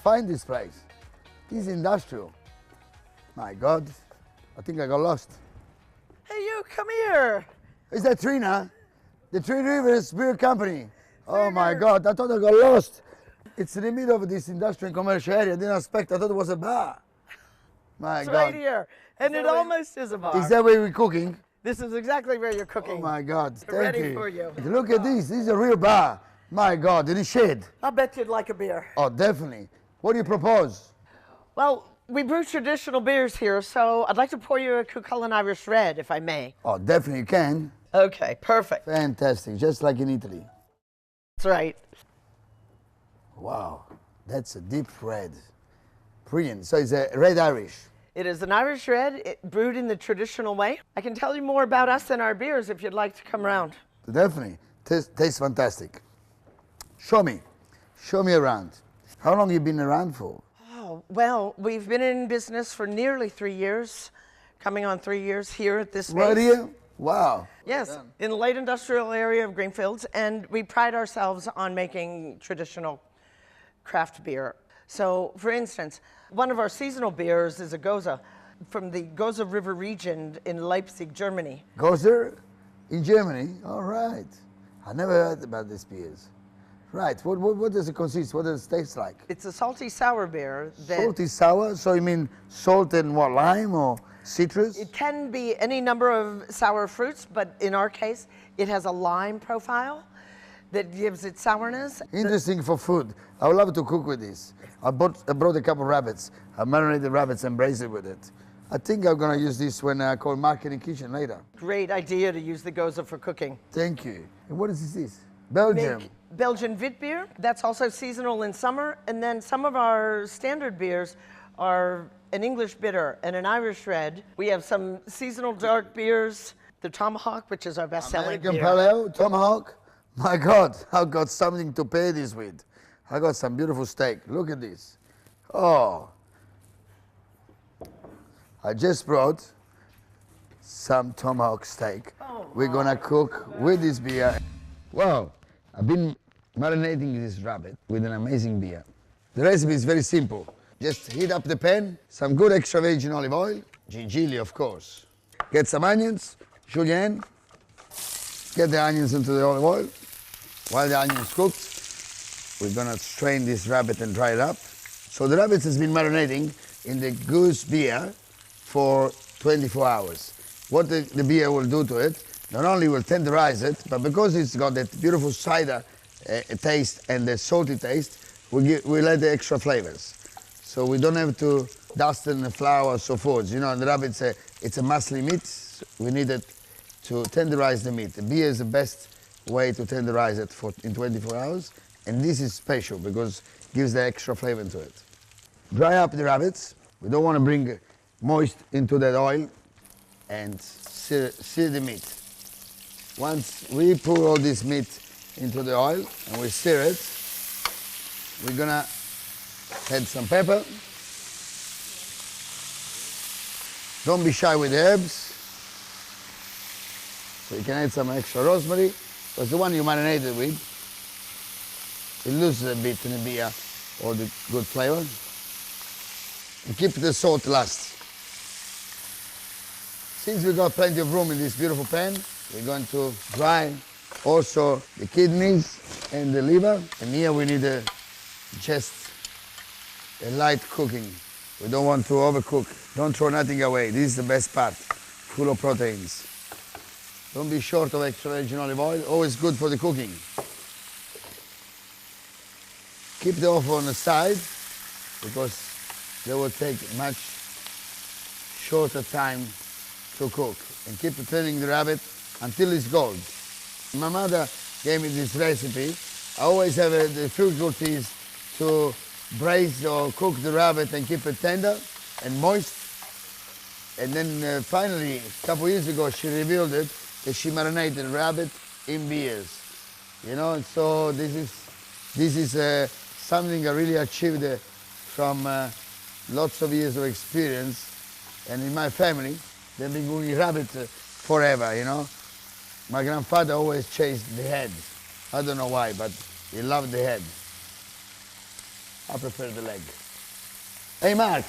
find this place. This is industrial. My God, I think I got lost. Hey, you, come here. Is that Trina? The Three Rivers Beer Company. Oh my God, I thought I got lost. It's in the middle of this industrial and commercial area. I didn't expect, I thought it was a bar. My It's God. right here. And it almost is a bar. Is that where we're cooking? This is exactly where you're Oh cooking. my God, thank ready you. for you. Look at this is a real bar. My God, in a shed. I'll bet you'd like a beer. Oh, definitely. What do you propose? Well, we brew traditional beers here, so I'd like to pour you a Cuchulainn Irish Red, if I may. Oh, definitely you can. Okay, perfect. Fantastic, just like in Italy. That's right. Wow, that's a deep red. Brilliant. So it's a red Irish. It is an Irish Red, brewed in the traditional way. I can tell you more about us and our beers if you'd like to come around. Definitely. Tastes fantastic. Show me around. How long have you been around for? Oh, well, we've been in business for nearly 3 years, coming on 3 years here at this space. Right here? Wow. Yes, in the light industrial area of Greenfields, and we pride ourselves on making traditional craft beer. So, for instance, one of our seasonal beers is a Goza from the Goza River region in Leipzig, Germany. Gozer in Germany? All right. I never heard about these beers. Right. What does it consist? What does it taste like? It's a salty sour beer. Salty sour? So you mean salt and what, lime or citrus? It can be any number of sour fruits, but in our case, it has a lime profile that gives it sourness. Interesting for food. I would love to cook with this. I brought a couple of rabbits. I marinated rabbits and braised it with it. I think I'm going to use this when I call Marketing Kitchen later. Great idea to use the Goza for cooking. Thank you. And what is this? Belgium. Make Belgian wit beer. That's also seasonal in summer. And then some of our standard beers are an English bitter and an Irish red. We have some seasonal dark beers. The Tomahawk, which is our best-selling beer. American Pale Ale, Tomahawk. My God, I've got something to pair this with. I got some beautiful steak. Look at this. Oh. I just brought some tomahawk steak. Oh, we're gonna cook with this beer. Wow, I've been marinating this rabbit with an amazing beer. The recipe is very simple. Just heat up the pan, some good extra virgin olive oil, gingerly of course. Get some onions, julienne. Get the onions into the olive oil. While the onion is cooked, we're gonna strain this rabbit and dry it up. So the rabbit has been marinating in the goose beer for 24 hours. What the beer will do to it, not only will tenderize it, but because it's got that beautiful cider taste and the salty taste, we'll add the extra flavors. So we don't have to dust in the flour or so forth. You know, and the rabbit, it's a muscly meat. We need it to tenderize the meat. The beer is the best way to tenderize it in 24 hours. And this is special because it gives the extra flavor to it. Dry up the rabbits. We don't want to bring moist into that oil and sear the meat. Once we pour all this meat into the oil and we sear it, we're gonna add some pepper. Don't be shy with the herbs. So you can add some extra rosemary, because the one you marinated with, it loses a bit in the beer, all the good flavor. And keep the salt last. Since we've got plenty of room in this beautiful pan, we're going to dry also the kidneys and the liver. And here we need just a light cooking. We don't want to overcook. Don't throw nothing away. This is the best part, full of proteins. Don't be short of extra virgin olive oil, always good for the cooking. Keep the oven on the side because they will take much shorter time to cook. And keep turning the rabbit until it's gold. My mother gave me this recipe. I always have the difficulties to braise or cook the rabbit and keep it tender and moist. And then finally, a couple years ago, she revealed it that she marinated rabbit in beers. You know, so this is something I really achieved from lots of years of experience. And in my family, they've been cooking rabbit forever, you know. My grandfather always chased the head. I don't know why, but he loved the head. I prefer the leg. Hey Mark,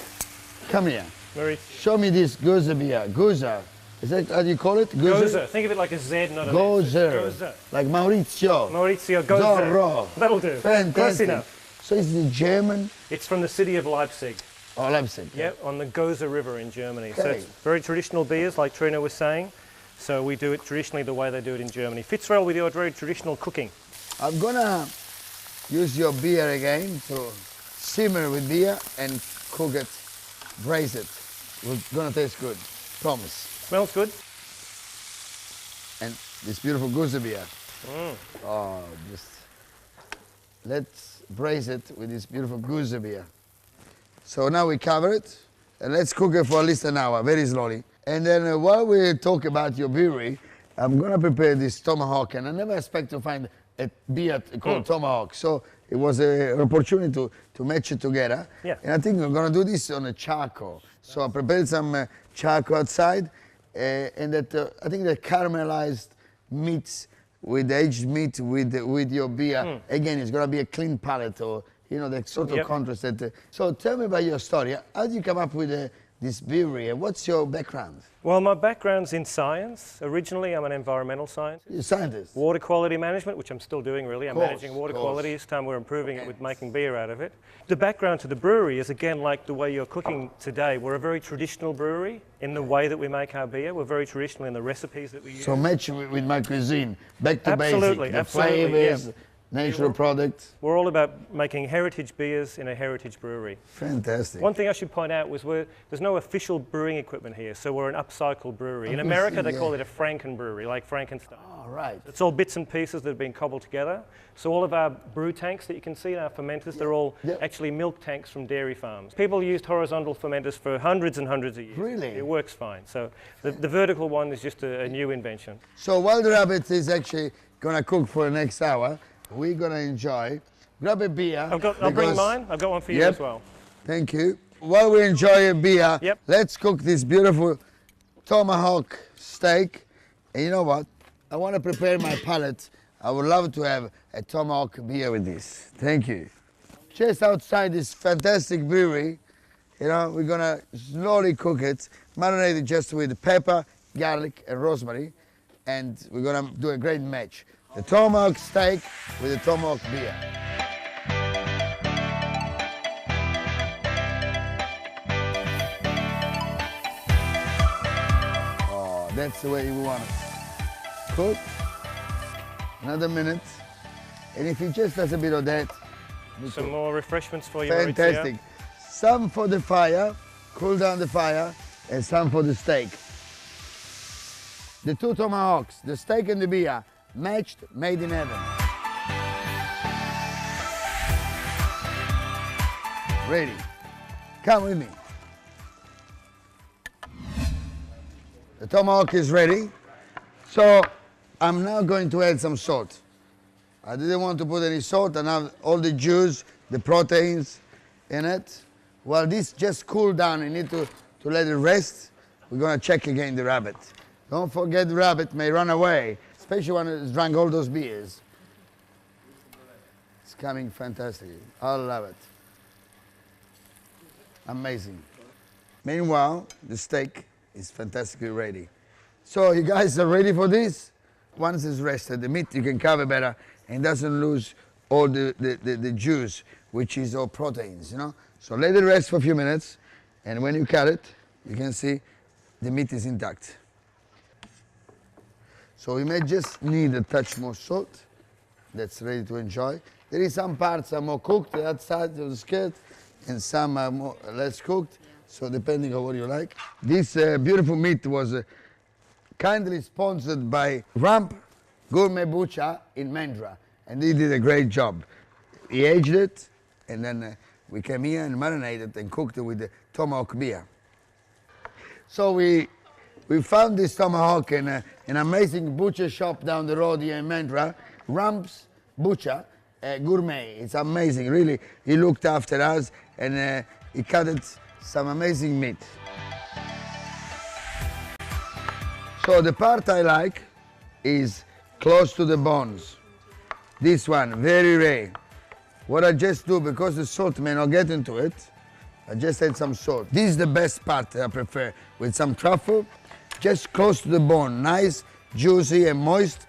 come here. Very Show me this Goza beer. Goza. Is that how you call it? Goza. Think of it like a Z, not an S. Goza. Like Maurizio. Maurizio Goza. Zorro. That'll do. Fantastic. Close enough. So is it German? It's from the city of Leipzig. Oh, Leipzig. Yep, on the Goza River in Germany. So Okay. it's very traditional beers, like Trina was saying. So we do it traditionally the way they do it in Germany. Fits well with your very traditional cooking. I'm gonna use your beer again to simmer with beer and cook it, braise it. It's gonna taste good, promise. Smells good. And this beautiful Goza beer. Oh, just let's braise it with this beautiful Goza beer. So now we cover it and let's cook it for at least an hour, very slowly. And then while we talk about your brewery, I'm gonna prepare this tomahawk, and I never expect to find a beer called tomahawk. So it was an opportunity to match it together. Yeah. And I think I'm gonna do this on a charcoal. So I prepared some charcoal outside, and that I think the caramelized meats with the aged meat with your beer. Again, it's gonna be a clean palate, or you know, the sort of contrast that. So tell me about your story. How did you come up with this brewery, and what's your background? Well, my background's in science. Originally, I'm an environmental scientist. You're a scientist. Water quality management, which I'm still doing really. I'm managing water course. quality. Each time we're improving it with making beer out of it. The background to the brewery is, again, like the way you're cooking today. We're a very traditional brewery in the way that we make our beer. We're very traditional in the recipes that we use. So match with my cuisine, back to Absolutely, basic. The absolutely, flavors, yeah. natural products. We're all about making heritage beers in a heritage brewery. Fantastic. One thing I should point out was there's no official brewing equipment here, so we're an upcycled brewery. In America, they call it a Franken brewery, like Frankenstein. All right. It's all bits and pieces that have been cobbled together. So all of our brew tanks that you can see in our fermenters, they're all actually milk tanks from dairy farms. People used horizontal fermenters for hundreds and hundreds of years. Really? It works fine. So the vertical one is just a new invention. So while the rabbit is actually gonna cook for the next hour, we're gonna enjoy. Grab a beer. I'll bring mine. I've got one for you as well. Thank you. While we enjoy a beer, Yep. let's cook this beautiful tomahawk steak. And you know what? I want to prepare my palate. I would love to have a tomahawk beer with this. Thank you. Just outside this fantastic brewery, you know, we're gonna slowly cook it, marinate it just with pepper, garlic, and rosemary, and we're gonna do a great match. The tomahawk steak with the tomahawk beer. Oh, that's the way we want it. Cook. Another minute. And if it just does a bit of that, Some more refreshments for you, fantastic. Maurizio. Some for the fire, cool down the fire, and some for the steak. The two tomahawks, the steak and the beer, matched, made in heaven. Ready. Come with me. The tomahawk is ready. So I'm now going to add some salt. I didn't want to put any salt, and have all the juice, the proteins in it. While this just cooled down, you need to let it rest. We're gonna check again the rabbit. Don't forget the rabbit may run away, especially when it's drank all those beers. It's coming fantastic. I love it. Amazing. Meanwhile, the steak is fantastically ready. So you guys are ready for this? Once it's rested, the meat you can cover better and doesn't lose all the juice, which is all proteins, you know? So let it rest for a few minutes, and when you cut it, you can see the meat is intact. So we may just need a touch more salt. That's ready to enjoy. There is some parts are more cooked, the outside of the skirt, and some are more less cooked. So depending on what you like. This beautiful meat was kindly sponsored by Ramp Gourmet Butcher in Mandra, and he did a great job. He aged it, and then we came here and marinated and cooked it with the tomahawk beer. So we found this tomahawk in an amazing butcher shop down the road here in Mandra, Ramp's Butcher Gourmet. It's amazing, really. He looked after us, and he cut some amazing meat. So the part I like is close to the bones. This one, very rare. What I just do, because the salt may not get into it, I just add some salt. This is the best part that I prefer, with some truffle, just close to the bone, nice, juicy and moist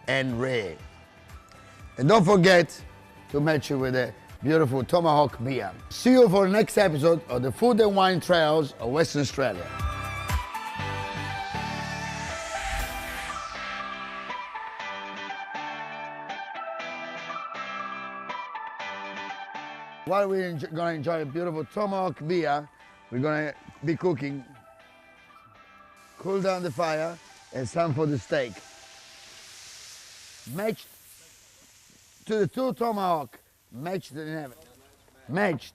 and rare. And don't forget to match it with a beautiful tomahawk beer. See you for the next episode of the Food and Wine Trails of Western Australia. While we're gonna enjoy a beautiful tomahawk beer, we're gonna be cooking. Cool down the fire and some for the steak. Matched to the two tomahawk, matched in heaven. Matched.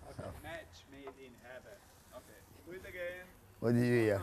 Okay, match made in heaven. Okay, do it again. What did you hear?